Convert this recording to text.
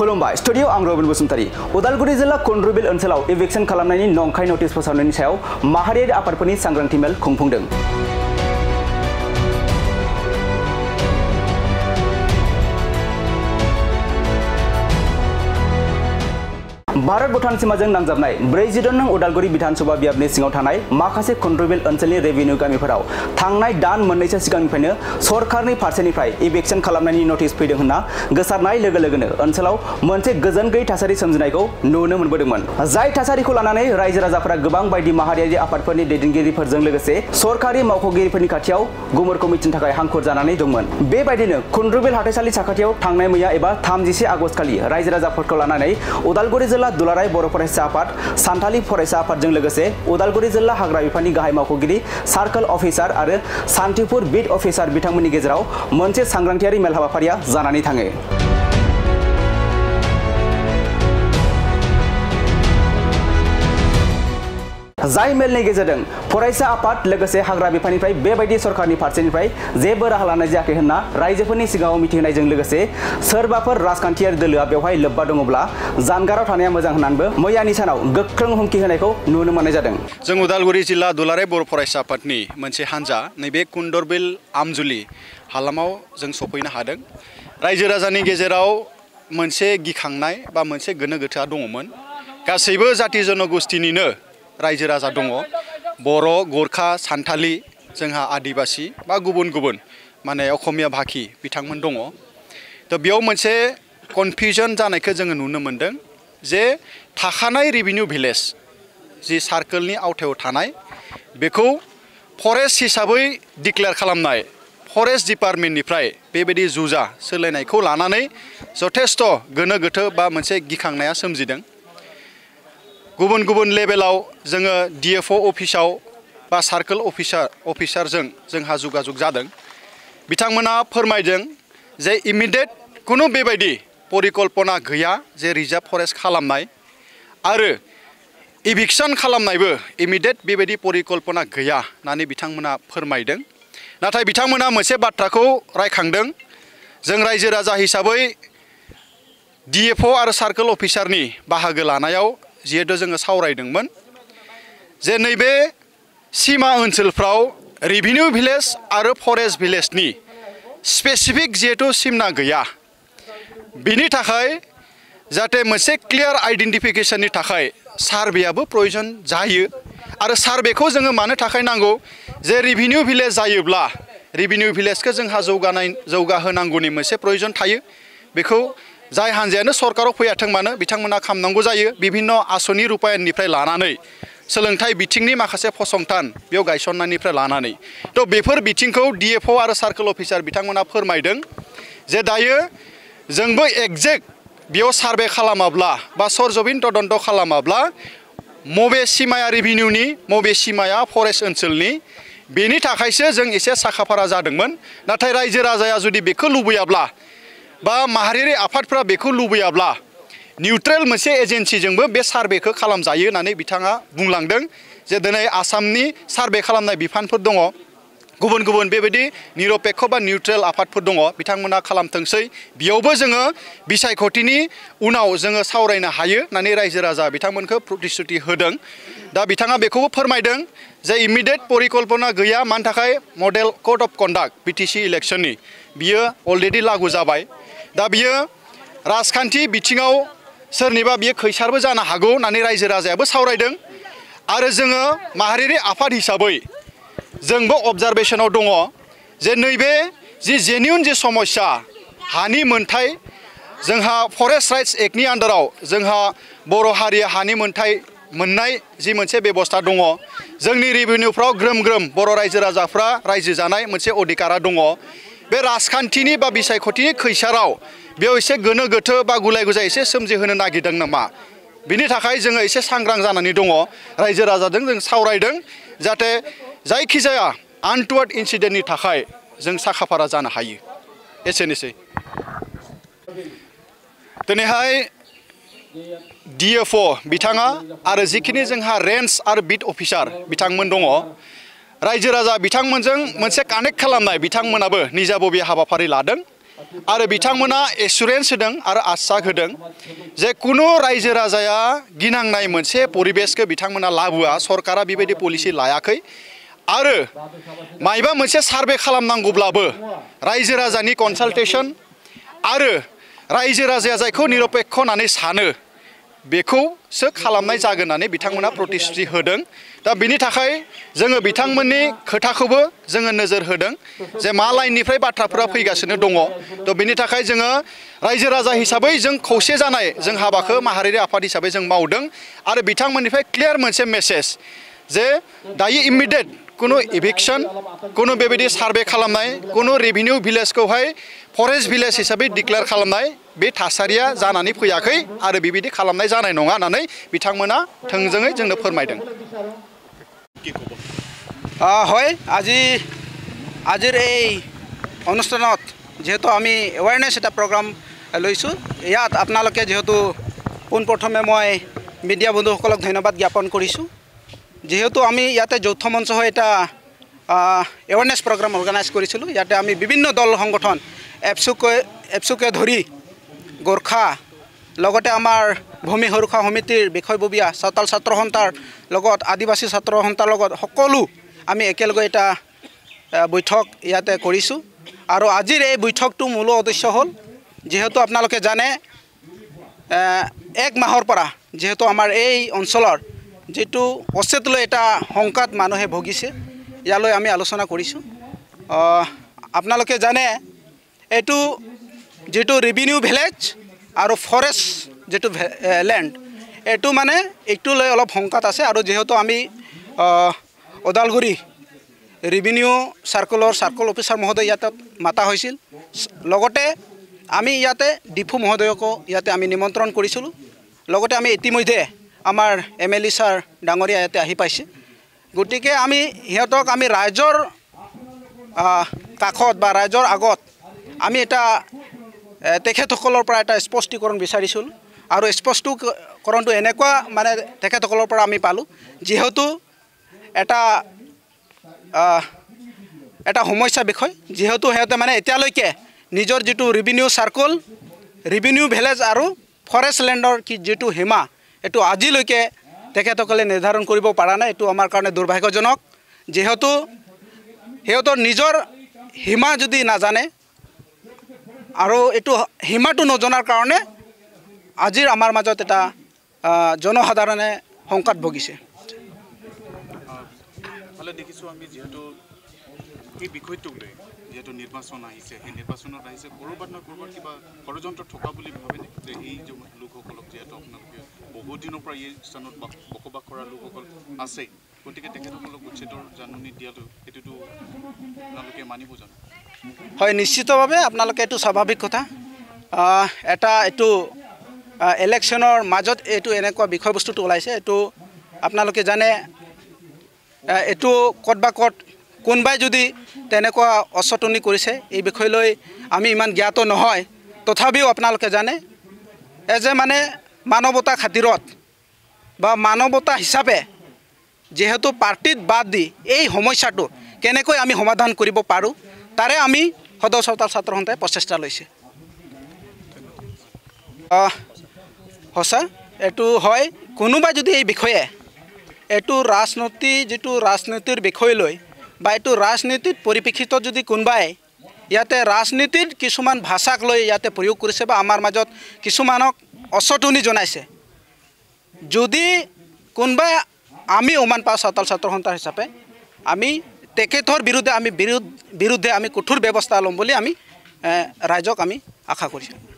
खुलुमबाय स्टुडियो आं रबिन बसुमतारी उदालगुरि जिल्ला कुंड्रुबिल ओनसोलाव इभिक्सन खालामनायनि नंखाय नटिस फोसावनायनि सायाव माहारियारि आफादफोरनि सांग्रांथि मेल खुंफुंदों। भारत भूटान सीमाजों नांजाबनाय 42 नं उदालगुरि विधानसभा बियाबनि सिङाव थानाय माखासे कुंड्रुबिल ओनसोलनि रेभिनिउ गामिफोराव थांनाय दान मोननैसो सिगांनिफ्रायनो सरकारनि फारसेनिफ्राय इभिक्सन खालामनायनि नटिस फैदों होनना गोसारनाय लोगो लोगोनो ओनसोलाव मोनसे गोजोन गैयै थासारि सोमजिनायखौ नुनो मोनबोदोंमोन। जाय थासारिखौ लानानै रायजो राजाफोरा गोबां बायदि माहारियारि आफादफोरनि दैदेनगिरिफोरजों लोगोसे सरकारि मावख'गिरिफोरनि खाथियाव गुमुरखौ मिथिनो थाखाय हांखुर जानानै दंमोन। बेबायदिनो कुंड्रुबिल हाथाइसालि साखाथियाव थांनाय मैया एबा 31 आगस्ट खालि रायजो राजाफोरखौ लानानै उदालगुरि जिल्ला दुलाराय बर' फरायसा आफाद सान्थालि फरायसा आफादजों लोगोसे उदालगुरि जिल्ला हाग्रा बिफाननि गाहाय मावख'गिरि सार्कल अफिसार आरो सान्तिपुर बिट अफिसार बिथांमोननि गेजेराव मोनसे सांग्रांथियारि मेल हाबाफारिया जानानै थाङो। जाय मेलनि गेजेरजों फरायसा आफाद लोगोसे हाग्रा बिफाननिफ्राय बेबायदि सरकारनि फारसेनिफ्राय जेबो राहा लानाय जायाखै होनना रायजोफोरनि सिगाङाव मिथिहोनायजों लोगोसे सोरबाफोर राजखान्थियारि दोलोआ बेवहाय लोब्बा दङब्ला जानगाराव थानाया मोजां होननानैबो मैयानि सानाव गोख्रों हुमखि होनायखौ नुनो मोननाय जादों। जों उदालगुरि जिल्ला दुलाराय बर' फरायसा आफादनि मोनसे हान्जा नैबे कुंड्रुबिल आमजुलि हालामाव जों सफैनो हादों। रायजो राजानि गेजेराव मोनसे गिखांनाय बा मोनसे गोनो गोथोआ दङमोन। गासैबो जाति जनगोष्ठीनिनो रायजो राजा दङ। बर', गोरखा, सान्थालि, जोंहा आदिबासि बा गुबुन गुबुन माने असमिया भाषी बिथांमोन दङ। थ' बेयाव मोनसे कनफिउजन जानायखौ जोङो नुनो मोनदों जे थाखानाय रेभिनिउ भिलेज जि सार्कलनि आवथायाव थानाय बेखौ फरेस्ट हिसाबै डिक्लेयार खालामनाय फरेस्ट डिपार्टमेन्टनिफ्राय बेबायदि जुजा सोलायनायखौ लानानै जथेस्थ' गोनो गोथो बा मोनसे गिखांनाया सोमजिदों। गुबुन गुबुन लेभेलाव जोङो DFO अफिसाव बा सार्कल अफिसारजों जोंहा जगाजग जादों। बिथांमोना फोरमायदों जे इमिडियेट कुनु बेबायदि परिकल्पना गैया जे रिजार्भ फरेस्ट खालामनाय आरो इभिक्सन खालामनायबो इमिडियेट बेबायदि परिकल्पना गैया होननानै बिथांमोना फोरमायदों। नाथाय बिथांमोना मोनसे बाथ्राखौ रायखांदों जों रायजो राजा हिसाबै DFO आरो सार्कल अफिसारनि बाहागो लानायाव जिहेतु जोङो सावरायदोंमोन जे नैबे सीमा ओनसोलफ्राव रेभिनिउ भिलेज आरो फरेस्ट भिलेजनि स्पेसिफिक जिहेतु सिमना गैया बिनि थाखाय जाहाथे मोनसे क्लियार आइडेन्टिफिकेशननि थाखाय सार्भेयाबो प्रयोजन जायो आरो सार्भेखौ जोङो मानो थाखाय नांगौ जे रेभिनिउ भिलेज जायोब्ला रेभिनिउ भिलेजखौ जोंहा जौगाहोनांगौनि मोनसे प्रयोजन थायो। बेखौ जाय हान्जायानो सरकाराव फैयाथों मानो बिथांमोना खालामनांगौ जायो। बिभिन्न आसनि रुपायननिफ्राय लानानै सोलोंथाइ बिथिंनि माखासे फसंथान बेयाव गायसननायनिफ्राय लानानै थ' बेफोर बिथिंखौ DFO आरो सार्कल अफिसार बिथांमोना फोरमायदों जे दायो जोंबो एक्जेक्ट बेयाव सार्भे खालामाब्ला बा सरजबिन तदन्त खालामाब्ला मबे सिमाया रेभिनिउनि मबे सिमाया फरेस्ट ओनसोलनि बेनि थाखायसो जों एसे साखाफारा जादोंमोन। नाथाय रायजो राजाया जुदि बेखौ लुबैयाब्ला बा माहारियारि आफादफ्रा बेखौ लुबैयाब्ला निउट्रेल मोनसे एजेन्सिजोंबो बे सार्भेखौ खालामजायो होननानै बिथाङा बुंलांदों जे दिनै आसामनि सार्भे खालामनाय बिफानफोर दङ। गुबुन गुबुन बेबायदि निरपेक्ष बा निउट्रेल आफादफोर दङ बिथांमोना खालामथोंसै बेयावबो जोङो बिसायख'थिनि उनाव जोङो सावरायनो हायो होननानै रायजो राजा बिथांमोनखौ प्रतिश्रुति होदों। दा बिथाङा बेखौबो फोरमायदों जे इमिडियेट परिकल्पना गैया मानि थाखाय model code of conduct BTC इलेक्शननि बियो अलरेडि लागु जाबाय। दा बियो राजखान्थि बिथिङाव सोरनिबा बियो खैसारबो जानो हागौ होननानै रायजो राजायाबो सावरायदों। आरो जोङो माहारियारि आफाद हिसाबै जोंबो अबजारभेशनाव दङ जे नैबे जि जेन्युइन जि समस्या हानि मोनथाय जोंहा फरेस्ट राइट्स एक्टनि आन्डाराव जोंहा बर' हारिया हानि मोनथाय मोननाय जि मोनसे बेबस्था दङ। जोंनि रेभिनिउफ्राव ग्रोम ग्रोम बर' रायजो राजाफ्रा रायजो जानाय मोनसे अधिकारा दङ। बे राजखान्थिनि बा बिसायख'थिनि खैसाराव बेयाव एसे गोनो गोथो बा गुलाय गुजाय एसे सोमजिहोनो नागिरदों नामा बिनि थाखाय जोङो एसे सांग्रां जानानै दङ। रायजो राजाजों जों सावरायदों जाहाथे जायखिजाया आनटुवार्ड इन्सिडेन्टनि थाखाय जों साखाफारा जानो हायो। एसेनोसै दिनैहाय DFO बिथाङा आरो जिखिनि जोंहा रेन्ज आरो बिट अफिसार बिथांमोन दङ रायजो राजा बिथांमोनजों मोनसे कानेक्ट खालामनाय बिथांमोनाबो निजाबबि हाबाफारि लादों आरो बिथांमोना एसुरेन्स होदों आरो आश्वास होदों जे कुनु रायजो राजाया गिनांनाय मोनसे परिबेसखौ बिथांमोना लाबोआ सरकारा बेबायदि पलिसि लायाखै आरो मायबा मोनसे सार्भे खालामनांगौब्लाबो रायजो राजानि कनसाल्टेसन आरो रायजो राजाया जायखौ निरपेक्ष होननानै सानो बेखौसो खालामनाय जागोन होननानै बिथांमोना प्रतिश्रुति होदों दा बिनि थाखाय जोङो बिथांमोननि खोथाखौबो जोङो नोजोर होदों जे मा लाइननिफ्राय बाथ्राफोरा फैगासिनो दङ थ' बिनि थाखाय जोङो रायजो राजा हिसाबै जों खौसे जानाय जों हाबाखौ माहारियारि आफाद हिसाबै जों मावदों आरो बिथांमोननिफ्राय क्लियार मोनसे मेसेज जे दायो इमिडियेट कुनु इभिक्सन कुनु बेबायदि सार्भे खालामनाय कुनु रेभिनिउ भिलेजखौहाय फरेस्ट भिलेज हिसाबै डिक्लेयार खालामनाय बे थासारिया जानानै फैयाखै आरो बेबायदि खालामनाय जानाय नङा होननानै बिथांमोना थोंजोङै जोंनो फोरमायदों হয় আজিৰ এই অনুষ্ঠানত যেহেতু আমি এৱাৰনেছ এটা প্ৰগ্ৰাম লৈছোঁ ইয়াত আপোনালোকে যেহেতু পোনপ্ৰথমে মই মিডিয়া বন্ধুসকলক ধন্যবাদ জ্ঞাপন কৰিছোঁ যেহেতু আমি ইয়াতে যৌথ মঞ্চ হৈ এটা এৱাৰনেছ প্ৰগ্ৰাম অৰ্গেনাইজ কৰিছিলোঁ ইয়াতে আমি বিভিন্ন দল সংগঠন এপচুকে ধৰি গোৰ্খা লগতে আমাৰ ভূমি সুৰক্ষা সমিতিৰ বিষয়ববীয়া চাওতাল ছাত্ৰ সন্থাৰ লগত আদিবাসী ছাত্ৰ সন্থাৰ লগত সকলো আমি একেলগে এটা বৈঠক ইয়াতে কৰিছোঁ আৰু আজিৰ এই বৈঠকটো মূল উদ্দেশ্য হ'ল যেহেতু আপোনালোকে জানে এক মাহৰ পৰা যেহেতু আমাৰ এই অঞ্চলৰ যেটো অচেতলৈ এটা সংকট মানুহে ভুগিছে ইয়ালৈ আমি আলোচনা কৰিছোঁ আপোনালোকে জানে এটো যেটো ৰেভিনিউ ভিলেজ আৰু ফৰেষ্ট যেটো ল্যান্ড এটো মানে একটু লৈ অলপ সংকট আছে আৰু যেহেতু আমি ওদালগুৰি ৰেভিনিউ সাৰ্কল অফিচাৰ মহোদয় ইয়াতে মাতা হৈছিল লগতে আমি ইয়াতে ডিফু মহোদয়কো ইয়াতে আমি নিমন্ত্ৰণ কৰিছিলোঁ লগতে আমি ইতিমধ্যে আমাৰ এমএলএ ছাৰ ডাঙৰীয়া ইয়াতে আহি পাইছে গতিকে আমি হিহঁতক আমি ৰাইজৰ কাষত বা ৰাইজৰ আগত আমি এটা তেখেতসকলৰ পৰা এটা স্পষ্টীকৰণ বিচাৰিছিলোঁ আৰু স্পষ্টীকৰণটো এনেকুৱা মানে তেখেতসকলৰ পৰা আমি পালোঁ যেহেতু এটা সমস্যা বিষয় যেহেতু সিহঁতে মানে এতিয়ালৈকে নিজৰ যেটো ৰেভিনিউ সাৰ্কল ৰেভিনিউ ভিলেজ আৰু ফৰেষ্ট ল্যান্ডৰ কি যেটো সীমা এটো আজিলৈকে তেখেতসকলে নিৰ্ধাৰণ কৰিব পৰা নাই এটো আমাৰ কাৰণে দুৰ্ভাগ্যজনক যেহেতু সিহঁতৰ নিজৰ সীমা যদি নাজানে আৰু এটো সীমাটো নজনাৰ কাৰণে আজিৰ আমাৰ মাজত এটা জনসাধাৰণে সংকট ভুগিছে ফলে দেখিছোঁ আমি যেহেতু এই বিষয়টোক লৈ যেহেতু নিৰ্বাচন আহিছে সেই নিৰ্বাচনত আহিছে ক'ৰবাত নহয় ক'ৰবাত কিবা ষড়যন্ত্ৰ থকা বুলি ভাবেনে যে এই যে লোকসকলক যিহেতু আপোনালোকে বহুত দিনৰ পৰা এই স্থানত বসবাস কৰা লোকসকল আছে গতিকে তেখেতসকলক উচ্ছেদৰ জাননী দিয়াটো এইটোতো আপোনালোকে মানিব জানো হয় নিশ্চিতভাৱে আপোনালোকে এইটো স্বাভাৱিক কথা এটা এইটো ইলেকশ্যনৰ মাজত এইটো এনেকুৱা বিষয়বস্তুটো ওলাইছে এইটো আপোনালোকে জানে এইটো ক'ত কোনবাই যদি তেনেকুৱা অচেতনি কৰিছে এই বিষয়লৈ আমি ইমান জ্ঞাত নহয় তথাপিও আপোনালোকে জানে যে মানে মানৱতা খাতিৰত বা মানৱতা হিচাপে যেহেতু পাৰ্টিত বাদ দি এই সমস্যাটো কেনেকৈ আমি সমাধান কৰিব পাৰোঁ তাৰে আমি সদৌ চাওতাল ছাত্ৰ সন্থাই প্ৰচেষ্টা লৈছে সঁচা এইটো হয় কোনোবাই যদি এই বিষয়ে এইটো ৰাজনীতিৰ বিষয় লৈ বা এইটো ৰাজনীতিৰ পৰিপ্ৰেক্ষিতত যদি কোনোবাই ইয়াতে ৰাজনীতিৰ কিছুমান ভাষাক লৈ ইয়াতে প্ৰয়োগ কৰিছে বা আমাৰ মাজত কিছুমানক অচেতনি জনাইছে যদি কোনোবাই আমি ওমান পাওঁ চাওতাল ছাত্ৰ সন্থা হিচাপে আমি তেখেতৰ বিৰুদ্ধে আমি কঠোৰ ব্যৱস্থা ল'ম বুলি আমি ৰাইজক আমি আশা কৰিছোঁ